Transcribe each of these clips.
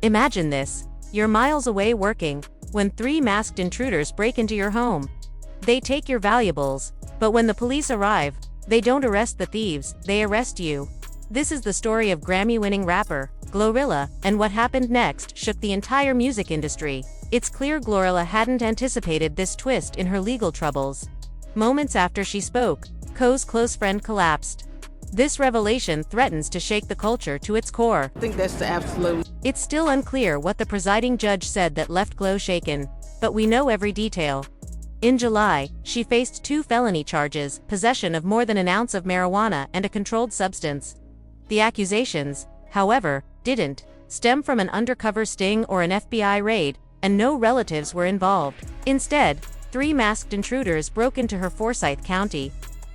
Imagine this. You're miles away working, when 3 masked intruders break into your home. They take your valuables, but when the police arrive, they don't arrest the thieves, they arrest you. This is the story of Grammy-winning rapper, GloRilla, and what happened next shook the entire music industry. It's clear GloRilla hadn't anticipated this twist in her legal troubles. Moments after she spoke, Co's close friend collapsed. This revelation threatens to shake the culture to its core. I think that's the absolute. It's still unclear what the presiding judge said that left Glo shaken, but we know every detail. In July, she faced 2 felony charges, possession of more than an ounce of marijuana and a controlled substance. The accusations, however, didn't stem from an undercover sting or an FBI raid, and no relatives were involved. Instead, 3 masked intruders broke into her Forsyth County,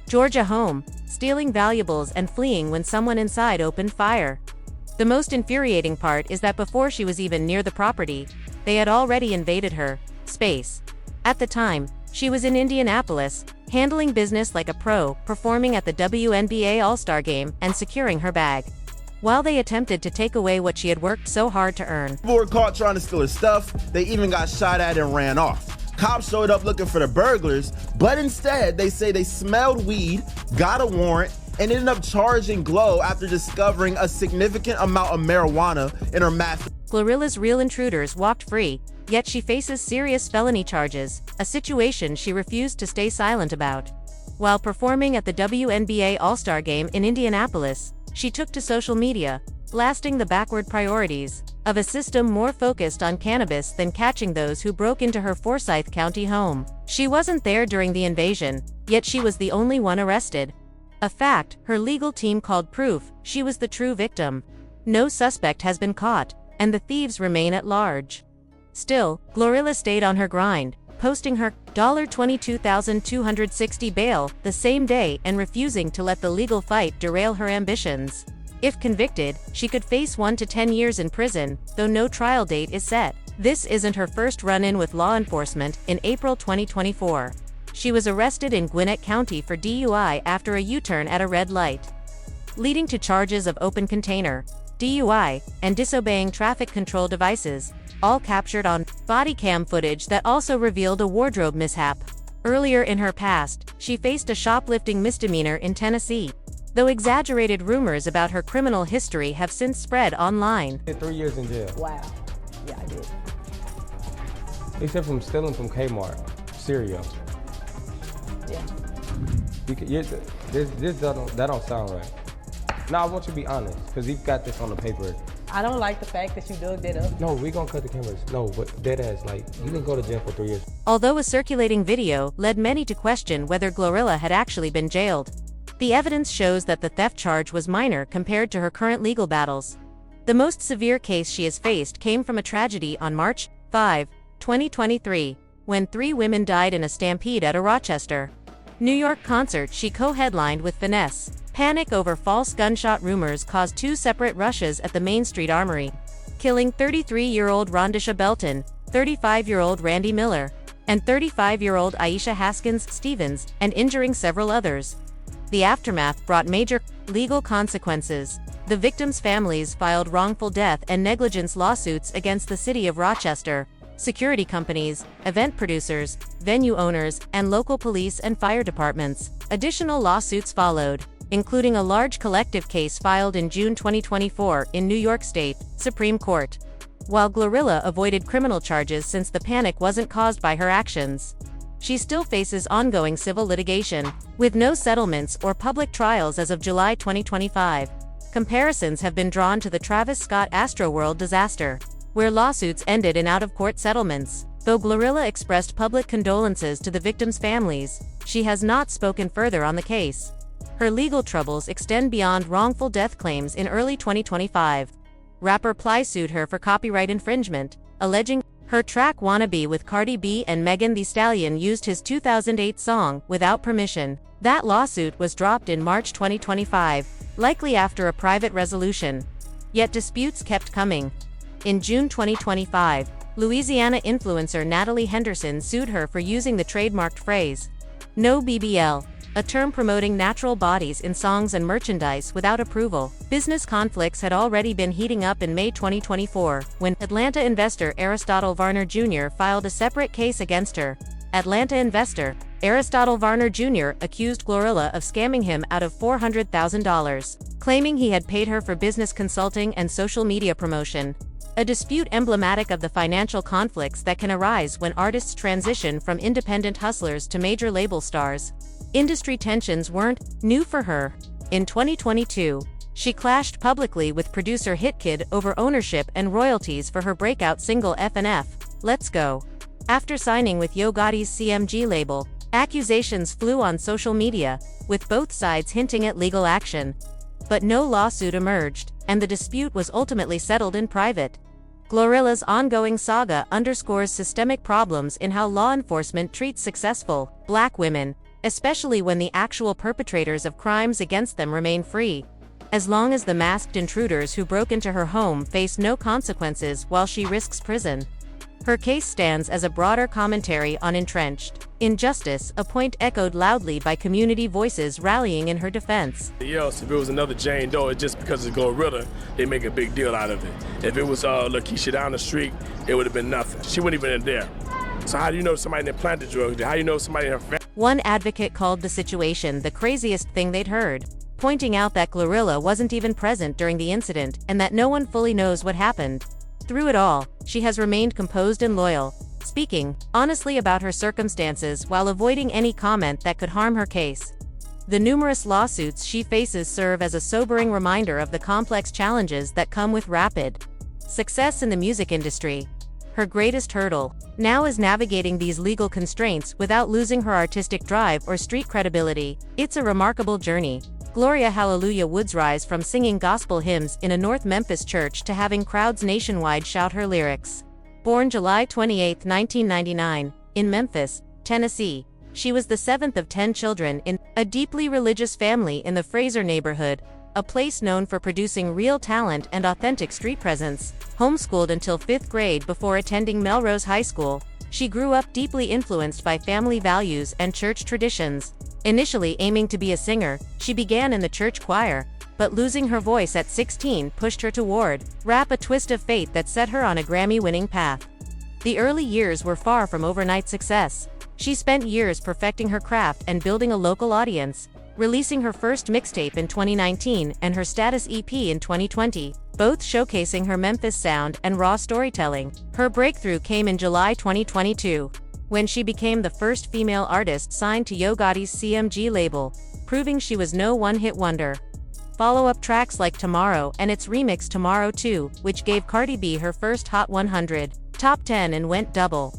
Georgia home, stealing valuables and fleeing when someone inside opened fire. The most infuriating part is that before she was even near the property, they had already invaded her space. At the time, she was in Indianapolis, handling business like a pro, performing at the WNBA All-Star Game and securing her bag, while they attempted to take away what she had worked so hard to earn. People were caught trying to steal her stuff. They even got shot at and ran off. Cops showed up looking for the burglars, but instead they say they smelled weed, got a warrant, and ended up charging Glo after discovering a significant amount of marijuana in her mask. GloRilla's real intruders walked free, yet she faces serious felony charges, a situation she refused to stay silent about. While performing at the WNBA All-Star Game in Indianapolis, she took to social media, blasting the backward priorities of a system more focused on cannabis than catching those who broke into her Forsyth County home. She wasn't there during the invasion, yet she was the only one arrested. A fact her legal team called proof she was the true victim. No suspect has been caught, and the thieves remain at large. Still, GloRilla stayed on her grind, posting her $22,260 bail the same day and refusing to let the legal fight derail her ambitions. If convicted, she could face 1 to 10 years in prison, though no trial date is set. This isn't her first run-in with law enforcement. In April 2024, she was arrested in Gwinnett County for DUI after a U-turn at a red light, leading to charges of open container, DUI, and disobeying traffic control devices, all captured on body cam footage that also revealed a wardrobe mishap. Earlier in her past, she faced a shoplifting misdemeanor in Tennessee, though exaggerated rumors about her criminal history have since spread online. 3 years in jail. Wow. Yeah, I did. Except from stealing from Kmart cereal. Yeah. That don't sound right. No, I want you to be honest, because you've got this on the paper. I don't like the fact that you dug that up. No, we gonna cut the cameras. No, but dead ass, like, you didn't go to jail for 3 years. Although a circulating video led many to question whether GloRilla had actually been jailed, the evidence shows that the theft charge was minor compared to her current legal battles. The most severe case she has faced came from a tragedy on March 5, 2023, when 3 women died in a stampede at a Rochester, New York concert she co-headlined with Finesse. Panic over false gunshot rumors caused 2 separate rushes at the Main Street Armory, killing 33-year-old Rondisha Belton, 35-year-old Randy Miller, and 35-year-old Aisha Haskins Stevens, and injuring several others. The aftermath brought major legal consequences. The victims' families filed wrongful death and negligence lawsuits against the city of Rochester, security companies, event producers, venue owners, and local police and fire departments. Additional lawsuits followed, including a large collective case filed in June 2024 in New York State Supreme Court. While GloRilla avoided criminal charges since the panic wasn't caused by her actions, she still faces ongoing civil litigation, with no settlements or public trials as of July 2025. Comparisons have been drawn to the Travis Scott Astroworld disaster, where lawsuits ended in out-of-court settlements. Though GloRilla expressed public condolences to the victims' families, she has not spoken further on the case. Her legal troubles extend beyond wrongful death claims. In early 2025, rapper Ply sued her for copyright infringement, alleging her track Wannabe with Cardi B and Megan Thee Stallion used his 2008 song without permission. That lawsuit was dropped in March 2025, likely after a private resolution. Yet disputes kept coming. In June 2025, Louisiana influencer Natalie Henderson sued her for using the trademarked phrase, "No BBL," a term promoting natural bodies in songs and merchandise without approval. Business conflicts had already been heating up in May 2024, when Atlanta investor Aristotle Varner Jr. filed a separate case against her. Atlanta investor Aristotle Varner Jr. accused GloRilla of scamming him out of $400,000, claiming he had paid her for business consulting and social media promotion. A dispute emblematic of the financial conflicts that can arise when artists transition from independent hustlers to major label stars. Industry tensions weren't new for her. In 2022, she clashed publicly with producer Hitkid over ownership and royalties for her breakout single F&F, Let's Go. After signing with Yo Gotti's CMG label, accusations flew on social media, with both sides hinting at legal action. But no lawsuit emerged, and the dispute was ultimately settled in private. GloRilla's ongoing saga underscores systemic problems in how law enforcement treats successful Black women, especially when the actual perpetrators of crimes against them remain free. As long as the masked intruders who broke into her home face no consequences while she risks prison. Her case stands as a broader commentary on entrenched injustice, a point echoed loudly by community voices rallying in her defense. Else, if it was another Jane Doe, just because it's GloRilla, they make a big deal out of it. If it was Lakeisha down the street, it would have been nothing. She wouldn't even been there. So how do you know somebody that planted drugs? How do you know somebody in her family? One advocate called the situation the craziest thing they'd heard, pointing out that GloRilla wasn't even present during the incident and that no one fully knows what happened. Through it all, she has remained composed and loyal, speaking honestly about her circumstances while avoiding any comment that could harm her case. The numerous lawsuits she faces serve as a sobering reminder of the complex challenges that come with rapid success in the music industry. Her greatest hurdle now is navigating these legal constraints without losing her artistic drive or street credibility. It's a remarkable journey. Gloria Hallelujah Woods rise from singing gospel hymns in a North Memphis church to having crowds nationwide shout her lyrics. Born July 28, 1999, in Memphis, Tennessee, she was the seventh of 10 children in a deeply religious family in the Fraser neighborhood, a place known for producing real talent and authentic street presence. Homeschooled until 5th grade before attending Melrose High School, she grew up deeply influenced by family values and church traditions. Initially aiming to be a singer, she began in the church choir, but losing her voice at 16 pushed her toward rap, a twist of fate that set her on a Grammy-winning path. The early years were far from overnight success. She spent years perfecting her craft and building a local audience, releasing her first mixtape in 2019 and her Status EP in 2020, both showcasing her Memphis sound and raw storytelling. Her breakthrough came in July 2022, when she became the first female artist signed to Yo Gotti's CMG label, proving she was no one-hit wonder. Follow-up tracks like Tomorrow and its remix Tomorrow 2, which gave Cardi B her first Hot 100, Top 10 and went double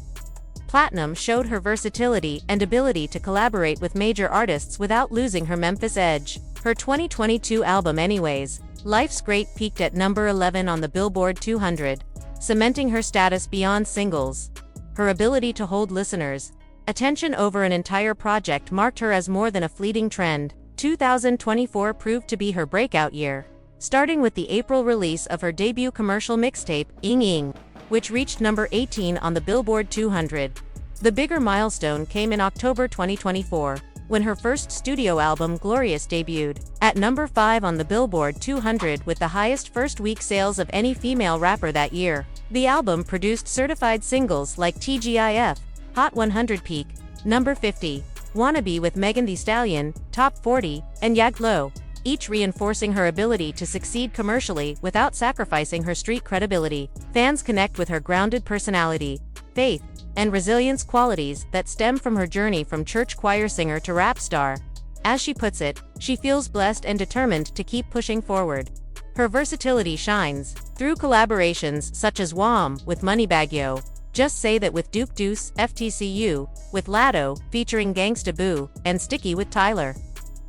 platinum, showed her versatility and ability to collaborate with major artists without losing her Memphis edge. Her 2022 album Anyways, Life's Great peaked at number 11 on the Billboard 200, cementing her status beyond singles. Her ability to hold listeners' attention over an entire project marked her as more than a fleeting trend. 2024 proved to be her breakout year, starting with the April release of her debut commercial mixtape, Ing Ing, which reached number 18 on the Billboard 200. The bigger milestone came in October 2024, when her first studio album Glorious debuted, at number 5 on the Billboard 200 with the highest first-week sales of any female rapper that year. The album produced certified singles like TGIF, Hot 100 Peak, number 50, Wannabe with Megan Thee Stallion, Top 40, and Yaglo, each reinforcing her ability to succeed commercially without sacrificing her street credibility. Fans connect with her grounded personality, faith, and resilience, qualities that stem from her journey from church choir singer to rap star. As she puts it, she feels blessed and determined to keep pushing forward. Her versatility shines through collaborations such as Wham! With Moneybagg Yo, Just Say That with Duke Deuce, FTCU, with Latto, featuring Gangsta Boo, and Sticky with Tyler,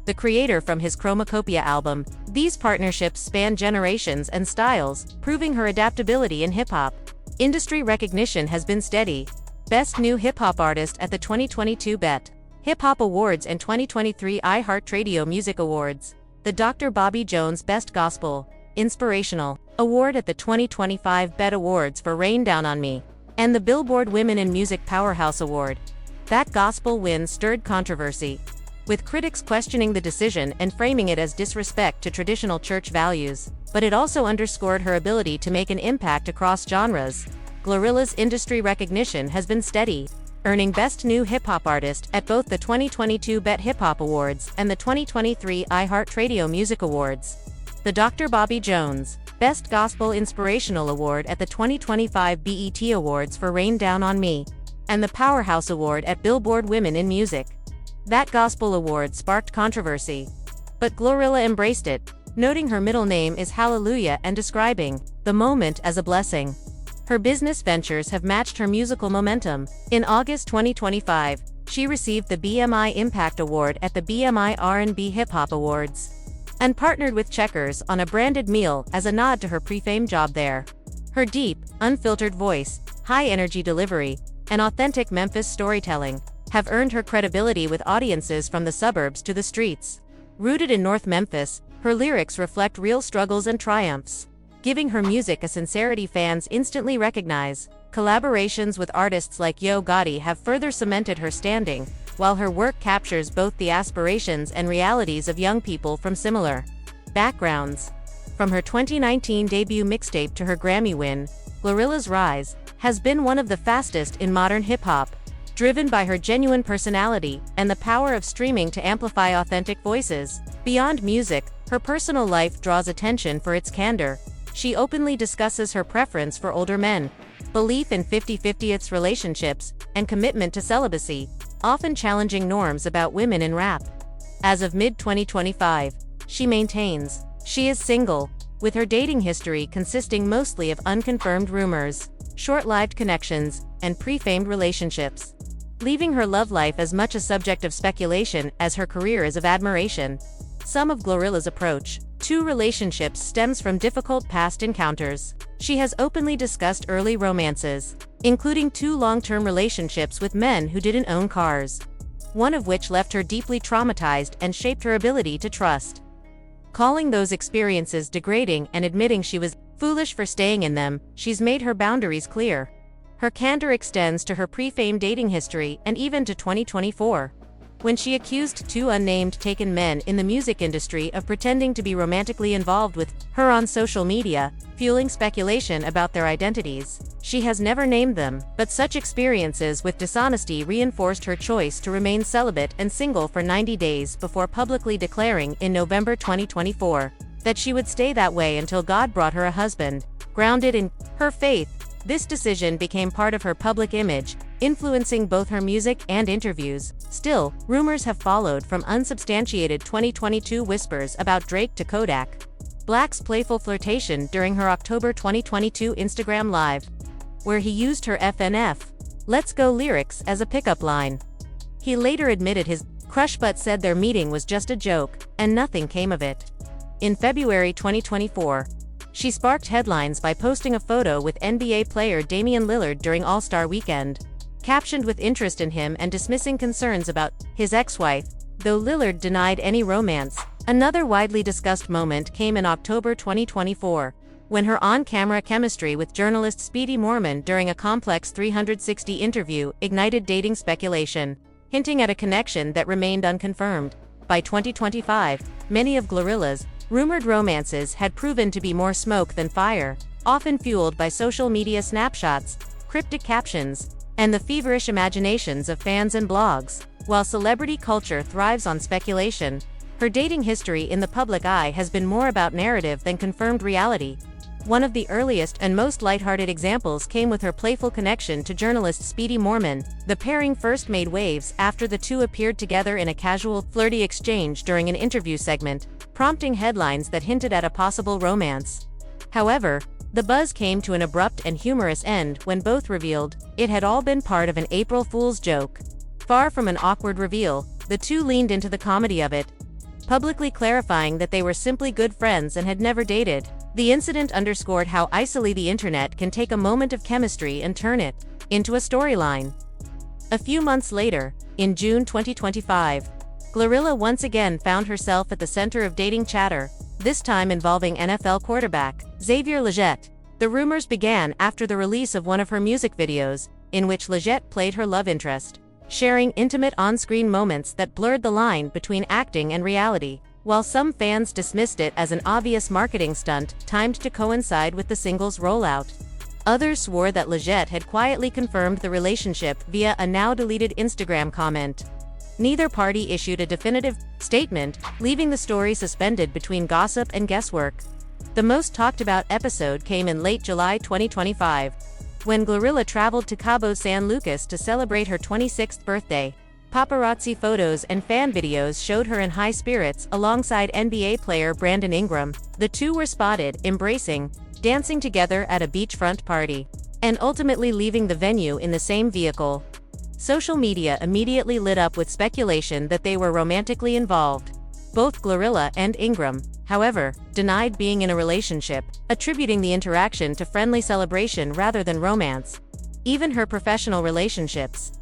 the creator, from his Chromacopia album. These partnerships span generations and styles, proving her adaptability in hip-hop. Industry recognition has been steady. Best New Hip-Hop Artist at the 2022 BET Hip Hop Awards and 2023 iHeartRadio Music Awards. The Dr. Bobby Jones Best Gospel Inspirational Award at the 2025 BET Awards for Rain Down on Me, and the Billboard Women in Music Powerhouse Award. That gospel win stirred controversy. with critics questioning the decision and framing it as disrespect to traditional church values. But it also underscored her ability to make an impact across genres. GloRilla's industry recognition has been steady, earning Best New Hip Hop Artist at both the 2022 BET Hip Hop Awards and the 2023 iHeartRadio Music Awards. The Dr. Bobby Jones Best Gospel Inspirational Award at the 2025 BET Awards for Rain Down on Me, and the Powerhouse Award at Billboard Women in Music. That Gospel Award sparked controversy, but GloRilla embraced it, noting her middle name is Hallelujah and describing the moment as a blessing. Her business ventures have matched her musical momentum. In August 2025, she received the BMI Impact Award at the BMI R&B Hip Hop Awards, and partnered with Checkers on a branded meal as a nod to her pre-fame job there. Her deep, unfiltered voice, high-energy delivery, and authentic Memphis storytelling have earned her credibility with audiences from the suburbs to the streets. Rooted in North Memphis, her lyrics reflect real struggles and triumphs, giving her music a sincerity fans instantly recognize. Collaborations with artists like Yo Gotti have further cemented her standing, while her work captures both the aspirations and realities of young people from similar backgrounds. From her 2019 debut mixtape to her Grammy win, GloRilla's rise has been one of the fastest in modern hip-hop, driven by her genuine personality and the power of streaming to amplify authentic voices. Beyond music, her personal life draws attention for its candor. She openly discusses her preference for older men, belief in 50-50 relationships, and commitment to celibacy, often challenging norms about women in rap. As of mid-2025, she maintains she is single, with her dating history consisting mostly of unconfirmed rumors, short-lived connections, and pre-famed relationships, leaving her love life as much a subject of speculation as her career is of admiration. Some of GloRilla's approach to relationships stems from difficult past encounters. She has openly discussed early romances, including 2 long-term relationships with men who didn't own cars, one of which left her deeply traumatized and shaped her ability to trust. Calling those experiences degrading and admitting she was foolish for staying in them, she's made her boundaries clear. Her candor extends to her pre-fame dating history and even to 2024, when she accused 2 unnamed taken men in the music industry of pretending to be romantically involved with her on social media, fueling speculation about their identities. She has never named them, but such experiences with dishonesty reinforced her choice to remain celibate and single for 90 days before publicly declaring in November 2024 that she would stay that way until God brought her a husband. Grounded in her faith, this decision became part of her public image, influencing both her music and interviews. Still, rumors have followed, from unsubstantiated 2022 whispers about Drake to Kodak Black's playful flirtation during her October 2022 Instagram Live, where he used her FNF "Let's Go" lyrics as a pickup line. He later admitted his crush but said their meeting was just a joke, and nothing came of it. In February 2024, she sparked headlines by posting a photo with NBA player Damian Lillard during All-Star Weekend, captioned with interest in him and dismissing concerns about his ex-wife, though Lillard denied any romance. Another widely discussed moment came in October 2024, when her on-camera chemistry with journalist Speedy Morman during a Complex 360 interview ignited dating speculation, hinting at a connection that remained unconfirmed. By 2025, many of GloRilla's rumored romances had proven to be more smoke than fire, often fueled by social media snapshots, cryptic captions, and the feverish imaginations of fans and blogs. While celebrity culture thrives on speculation, her dating history in the public eye has been more about narrative than confirmed reality. One of the earliest and most lighthearted examples came with her playful connection to journalist Speedy Morman. The pairing first made waves after the two appeared together in a casual, flirty exchange during an interview segment, prompting headlines that hinted at a possible romance. However, the buzz came to an abrupt and humorous end when both revealed it had all been part of an April Fool's joke. Far from an awkward reveal, the two leaned into the comedy of it, publicly clarifying that they were simply good friends and had never dated. The incident underscored how easily the internet can take a moment of chemistry and turn it into a storyline. A few months later, in June 2025, GloRilla once again found herself at the center of dating chatter, this time involving NFL quarterback Xavier Legette. The rumors began after the release of one of her music videos, in which Legette played her love interest. sharing intimate on-screen moments that blurred the line between acting and reality. While some fans dismissed it as an obvious marketing stunt timed to coincide with the single's rollout, others swore that Leggett had quietly confirmed the relationship via a now-deleted Instagram comment. Neither party issued a definitive statement, leaving the story suspended between gossip and guesswork. The most talked-about episode came in late July 2025, when GloRilla traveled to Cabo San Lucas to celebrate her 26th birthday. Paparazzi photos and fan videos showed her in high spirits alongside NBA player Brandon Ingram. The two were spotted embracing, dancing together at a beachfront party, and ultimately leaving the venue in the same vehicle. Social media immediately lit up with speculation that they were romantically involved. Both GloRilla and Ingram, however, denied being in a relationship, attributing the interaction to friendly celebration rather than romance. Even her professional relationships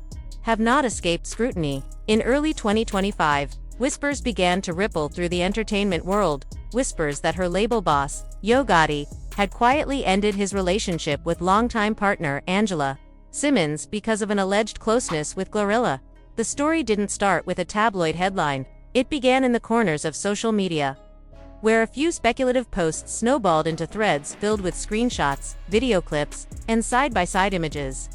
have not escaped scrutiny. In early 2025, whispers began to ripple through the entertainment world, whispers that her label boss, Yo Gotti, had quietly ended his relationship with longtime partner Angela Simmons because of an alleged closeness with GloRilla. The story didn't start with a tabloid headline. It began in the corners of social media, where a few speculative posts snowballed into threads filled with screenshots, video clips, and side-by-side images.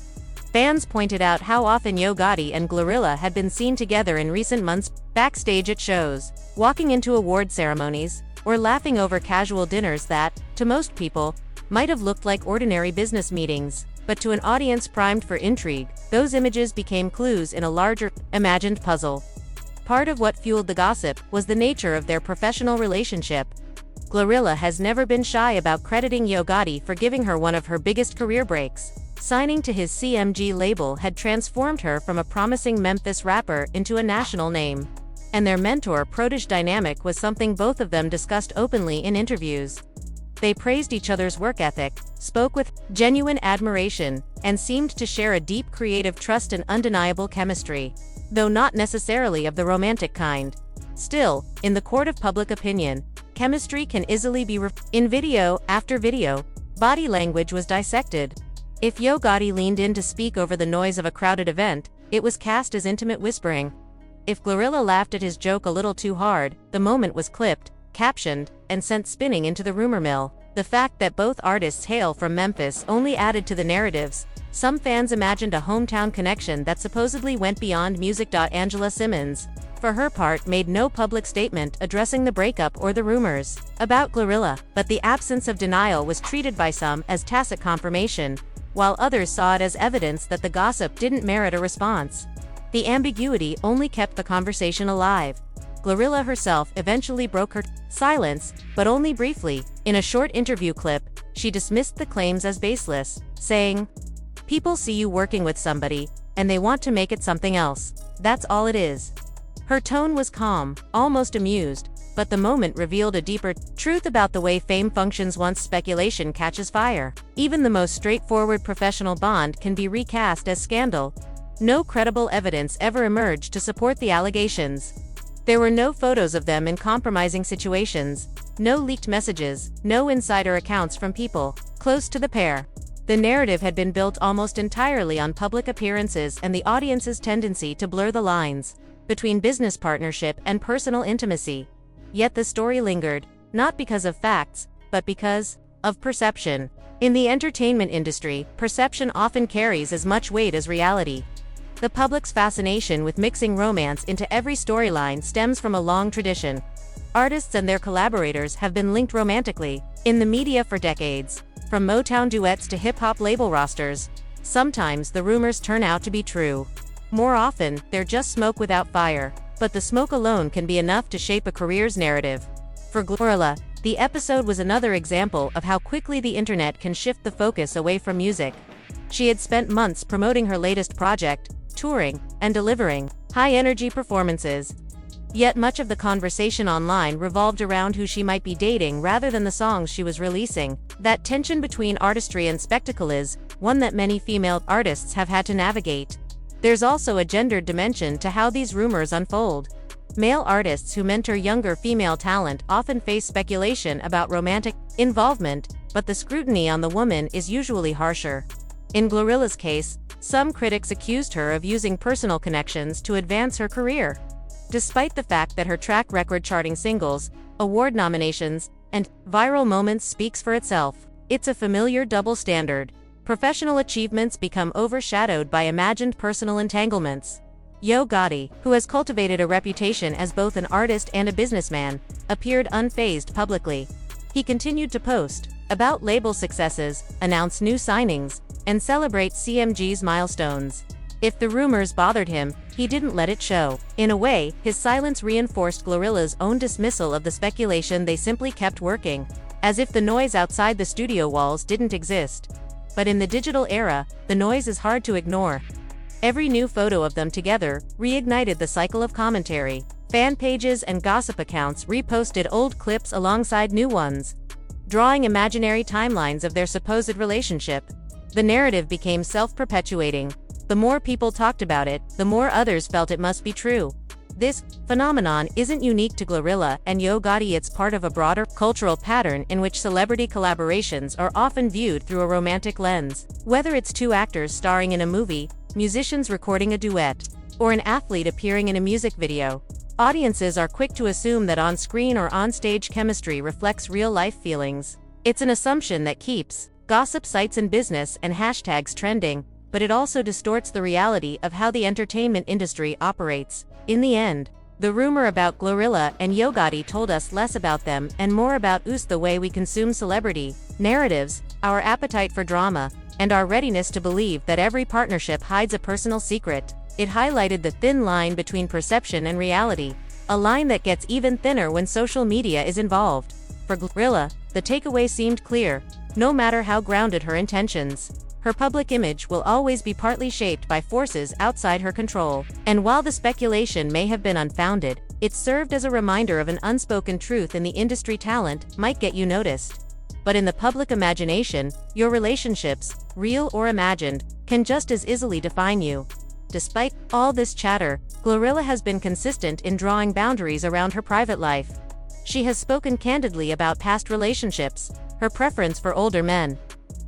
Fans pointed out how often Yo Gotti and GloRilla had been seen together in recent months, backstage at shows, walking into award ceremonies, or laughing over casual dinners that, to most people, might have looked like ordinary business meetings. But to an audience primed for intrigue, those images became clues in a larger, imagined puzzle. Part of what fueled the gossip was the nature of their professional relationship. GloRilla has never been shy about crediting Yo Gotti for giving her one of her biggest career breaks. Signing to his CMG label had transformed her from a promising Memphis rapper into a national name. And their mentor-protege dynamic was something both of them discussed openly in interviews. They praised each other's work ethic, spoke with genuine admiration, and seemed to share a deep creative trust and undeniable chemistry, though not necessarily of the romantic kind. Still, in the court of public opinion, chemistry can easily be in video after video, body language was dissected. If Yo Gotti leaned in to speak over the noise of a crowded event, it was cast as intimate whispering. If GloRilla laughed at his joke a little too hard, the moment was clipped, captioned, and sent spinning into the rumor mill. The fact that both artists hail from Memphis only added to the narratives. Some fans imagined a hometown connection that supposedly went beyond music. Angela Simmons, for her part, made no public statement addressing the breakup or the rumors about GloRilla, but the absence of denial was treated by some as tacit confirmation, while others saw it as evidence that the gossip didn't merit a response. The ambiguity only kept the conversation alive. GloRilla herself eventually broke her silence, but only briefly. In a short interview clip, she dismissed the claims as baseless, saying, "People see you working with somebody, and they want to make it something else. That's all it is." Her tone was calm, almost amused, but the moment revealed a deeper truth about the way fame functions once speculation catches fire. Even the most straightforward professional bond can be recast as scandal. No credible evidence ever emerged to support the allegations. There were no photos of them in compromising situations, no leaked messages, no insider accounts from people close to the pair. The narrative had been built almost entirely on public appearances and the audience's tendency to blur the lines between business partnership and personal intimacy. Yet the story lingered, not because of facts, but because of perception. In the entertainment industry, perception often carries as much weight as reality. The public's fascination with mixing romance into every storyline stems from a long tradition. Artists and their collaborators have been linked romantically in the media for decades, from Motown duets to hip-hop label rosters. Sometimes the rumors turn out to be true. More often, they're just smoke without fire, but the smoke alone can be enough to shape a career's narrative. For GloRilla, the episode was another example of how quickly the internet can shift the focus away from music. She had spent months promoting her latest project, touring, and delivering high-energy performances. Yet much of the conversation online revolved around who she might be dating rather than the songs she was releasing. That tension between artistry and spectacle is one that many female artists have had to navigate. There's also a gendered dimension to how these rumors unfold. Male artists who mentor younger female talent often face speculation about romantic involvement, but the scrutiny on the woman is usually harsher. In GloRilla's case, some critics accused her of using personal connections to advance her career. Despite the fact that her track record charting singles, award nominations, and viral moments speaks for itself, it's a familiar double standard. Professional achievements become overshadowed by imagined personal entanglements. Yo Gotti, who has cultivated a reputation as both an artist and a businessman, appeared unfazed publicly. He continued to post about label successes, announce new signings, and celebrate CMG's milestones. If the rumors bothered him, he didn't let it show. In a way, his silence reinforced GloRilla's own dismissal of the speculation. They simply kept working, as if the noise outside the studio walls didn't exist. But in the digital era, the noise is hard to ignore. Every new photo of them together reignited the cycle of commentary. Fan pages and gossip accounts reposted old clips alongside new ones, drawing imaginary timelines of their supposed relationship. The narrative became self-perpetuating. The more people talked about it, the more others felt it must be true. This phenomenon isn't unique to GloRilla and Yo Gotti. It's part of a broader cultural pattern in which celebrity collaborations are often viewed through a romantic lens. Whether it's two actors starring in a movie, musicians recording a duet, or an athlete appearing in a music video, audiences are quick to assume that on-screen or on-stage chemistry reflects real-life feelings. It's an assumption that keeps gossip sites in business and hashtags trending, but it also distorts the reality of how the entertainment industry operates. In the end, the rumor about GloRilla and Yo Gotti told us less about them and more about the way we consume celebrity narratives, our appetite for drama, and our readiness to believe that every partnership hides a personal secret. It highlighted the thin line between perception and reality, a line that gets even thinner when social media is involved. For GloRilla, the takeaway seemed clear. No matter how grounded her intentions, her public image will always be partly shaped by forces outside her control. And while the speculation may have been unfounded, it served as a reminder of an unspoken truth in the industry: talent might get you noticed, but in the public imagination, your relationships, real or imagined, can just as easily define you. Despite all this chatter, GloRilla has been consistent in drawing boundaries around her private life. She has spoken candidly about past relationships, her preference for older men,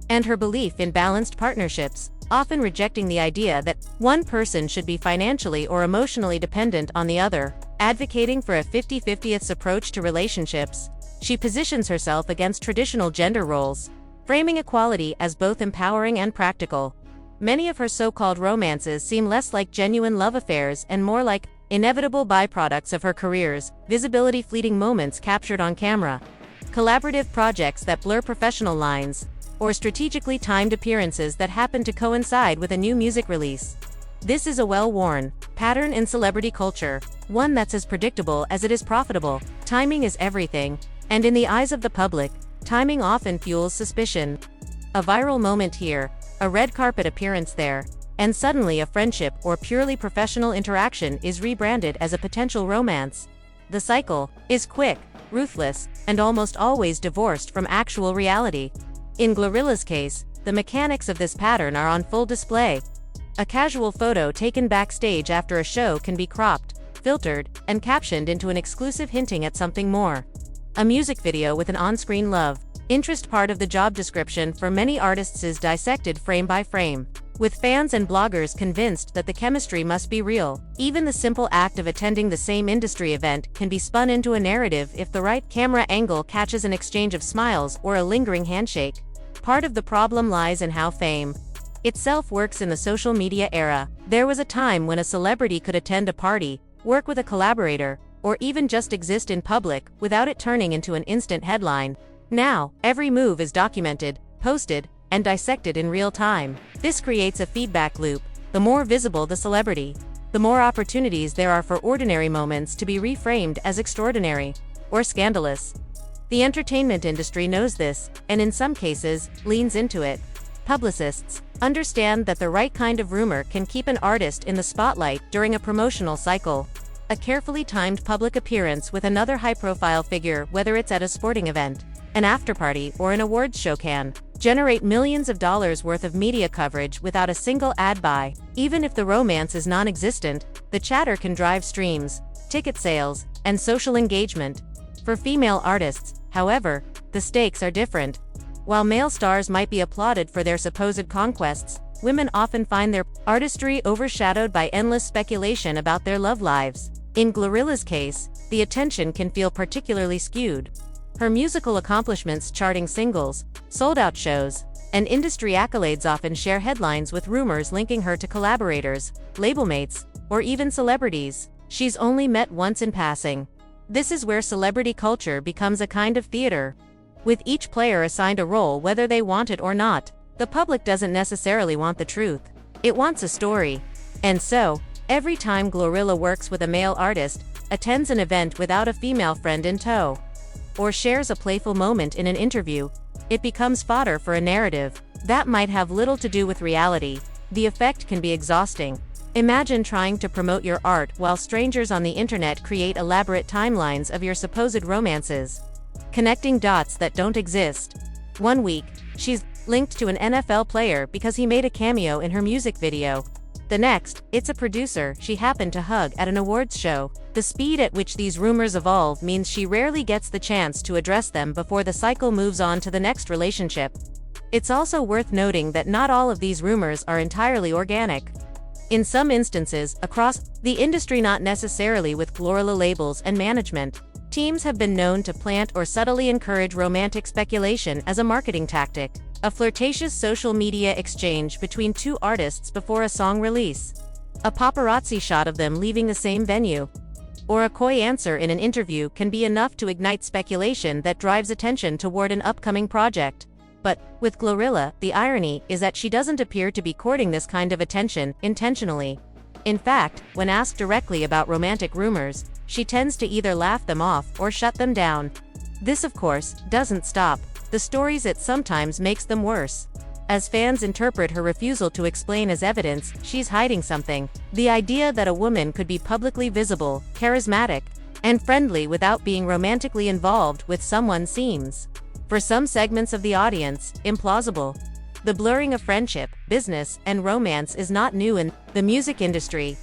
and her belief in balanced partnerships, often rejecting the idea that one person should be financially or emotionally dependent on the other. Advocating for a 50-50 approach to relationships, she positions herself against traditional gender roles, framing equality as both empowering and practical. Many of her so-called romances seem less like genuine love affairs and more like inevitable byproducts of her career's visibility, fleeting moments captured on camera, collaborative projects that blur professional lines, or strategically timed appearances that happen to coincide with a new music release. This is a well-worn pattern in celebrity culture, one that's as predictable as it is profitable. Timing is everything, and in the eyes of the public, timing often fuels suspicion. A viral moment here, a red carpet appearance there, and suddenly a friendship or purely professional interaction is rebranded as a potential romance. The cycle is quick, ruthless, and almost always divorced from actual reality. In GloRilla's case, the mechanics of this pattern are on full display. A casual photo taken backstage after a show can be cropped, filtered, and captioned into an exclusive hinting at something more. A music video with an on-screen love interest part of the job description for many artists is dissected frame by frame, with fans and bloggers convinced that the chemistry must be real. Even the simple act of attending the same industry event can be spun into a narrative if the right camera angle catches an exchange of smiles or a lingering handshake. Part of the problem lies in how fame itself works in the social media era. There was a time when a celebrity could attend a party, work with a collaborator, or even just exist in public without it turning into an instant headline. Now, every move is documented, posted, and dissected in real time. This creates a feedback loop. The more visible the celebrity, the more opportunities there are for ordinary moments to be reframed as extraordinary or scandalous. The entertainment industry knows this, and in some cases, leans into it. Publicists understand that the right kind of rumor can keep an artist in the spotlight during a promotional cycle. A carefully timed public appearance with another high-profile figure, whether it's at a sporting event, an afterparty, or an awards show, can generate millions of dollars worth of media coverage without a single ad buy. Even if the romance is non-existent, the chatter can drive streams, ticket sales, and social engagement. For female artists, however, the stakes are different. While male stars might be applauded for their supposed conquests, women often find their artistry overshadowed by endless speculation about their love lives. In GloRilla's case, the attention can feel particularly skewed. Her musical accomplishments charting singles, sold-out shows, and industry accolades often share headlines with rumors linking her to collaborators, label mates, or even celebrities she's only met once in passing. This is where celebrity culture becomes a kind of theater. With each player assigned a role whether they want it or not, the public doesn't necessarily want the truth. It wants a story. And so, every time GloRilla works with a male artist, attends an event without a female friend in tow, or shares a playful moment in an interview, it becomes fodder for a narrative that might have little to do with reality. The effect can be exhausting. Imagine trying to promote your art while strangers on the internet create elaborate timelines of your supposed romances, connecting dots that don't exist. One week, she's linked to an NFL player because he made a cameo in her music video. The next, it's a producer she happened to hug at an awards show. The speed at which these rumors evolve means she rarely gets the chance to address them before the cycle moves on to the next relationship. It's also worth noting that not all of these rumors are entirely organic. In some instances, across the industry, not necessarily with GloRilla labels and management, teams have been known to plant or subtly encourage romantic speculation as a marketing tactic. A flirtatious social media exchange between two artists before a song release, a paparazzi shot of them leaving the same venue, or a coy answer in an interview can be enough to ignite speculation that drives attention toward an upcoming project. But, with GloRilla, the irony is that she doesn't appear to be courting this kind of attention intentionally. In fact, when asked directly about romantic rumors, she tends to either laugh them off or shut them down. This, of course, doesn't stop the stories, it sometimes makes them worse. As fans interpret her refusal to explain as evidence she's hiding something. The idea that a woman could be publicly visible, charismatic, and friendly without being romantically involved with someone seems, for some segments of the audience, implausible. The blurring of friendship, business, and romance is not new in the music industry.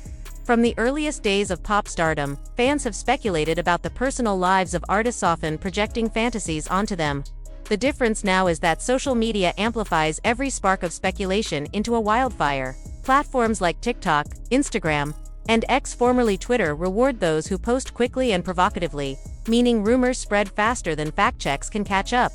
From the earliest days of pop stardom, fans have speculated about the personal lives of artists, often projecting fantasies onto them. The difference now is that social media amplifies every spark of speculation into a wildfire. Platforms like TikTok, Instagram, and X, formerly Twitter, reward those who post quickly and provocatively, meaning rumors spread faster than fact checks can catch up.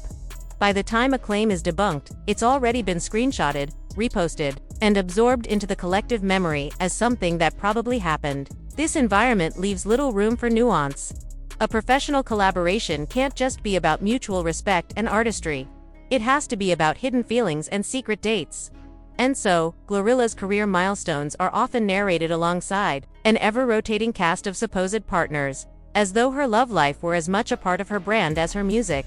By the time a claim is debunked, it's already been screenshotted, reposted, and absorbed into the collective memory as something that probably happened. This environment leaves little room for nuance. A professional collaboration can't just be about mutual respect and artistry. It has to be about hidden feelings and secret dates. And so, GloRilla's career milestones are often narrated alongside an ever-rotating cast of supposed partners, as though her love life were as much a part of her brand as her music.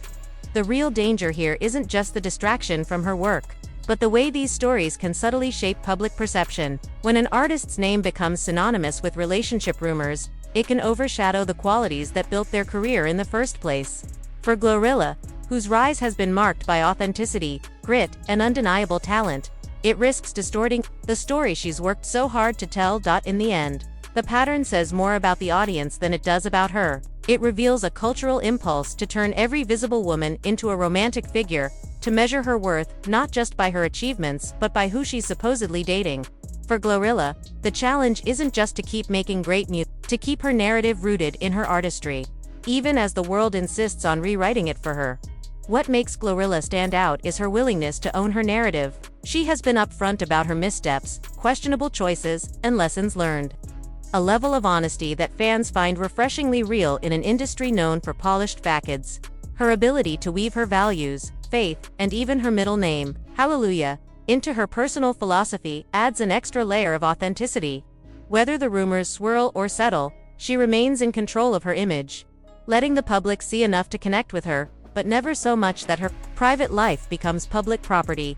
The real danger here isn't just the distraction from her work, but the way these stories can subtly shape public perception. When an artist's name becomes synonymous with relationship rumors, it can overshadow the qualities that built their career in the first place. For GloRilla, whose rise has been marked by authenticity, grit, and undeniable talent, it risks distorting the story she's worked so hard to tell. In the end, the pattern says more about the audience than it does about her. It reveals a cultural impulse to turn every visible woman into a romantic figure, to measure her worth not just by her achievements but by who she's supposedly dating. For GloRilla, the challenge isn't just to keep making great music, to keep her narrative rooted in her artistry, even as the world insists on rewriting it for her. What makes GloRilla stand out is her willingness to own her narrative. She has been upfront about her missteps, questionable choices, and lessons learned. A level of honesty that fans find refreshingly real in an industry known for polished facades. Her ability to weave her values, faith, and even her middle name, Hallelujah, into her personal philosophy adds an extra layer of authenticity. Whether the rumors swirl or settle, she remains in control of her image, letting the public see enough to connect with her, but never so much that her private life becomes public property.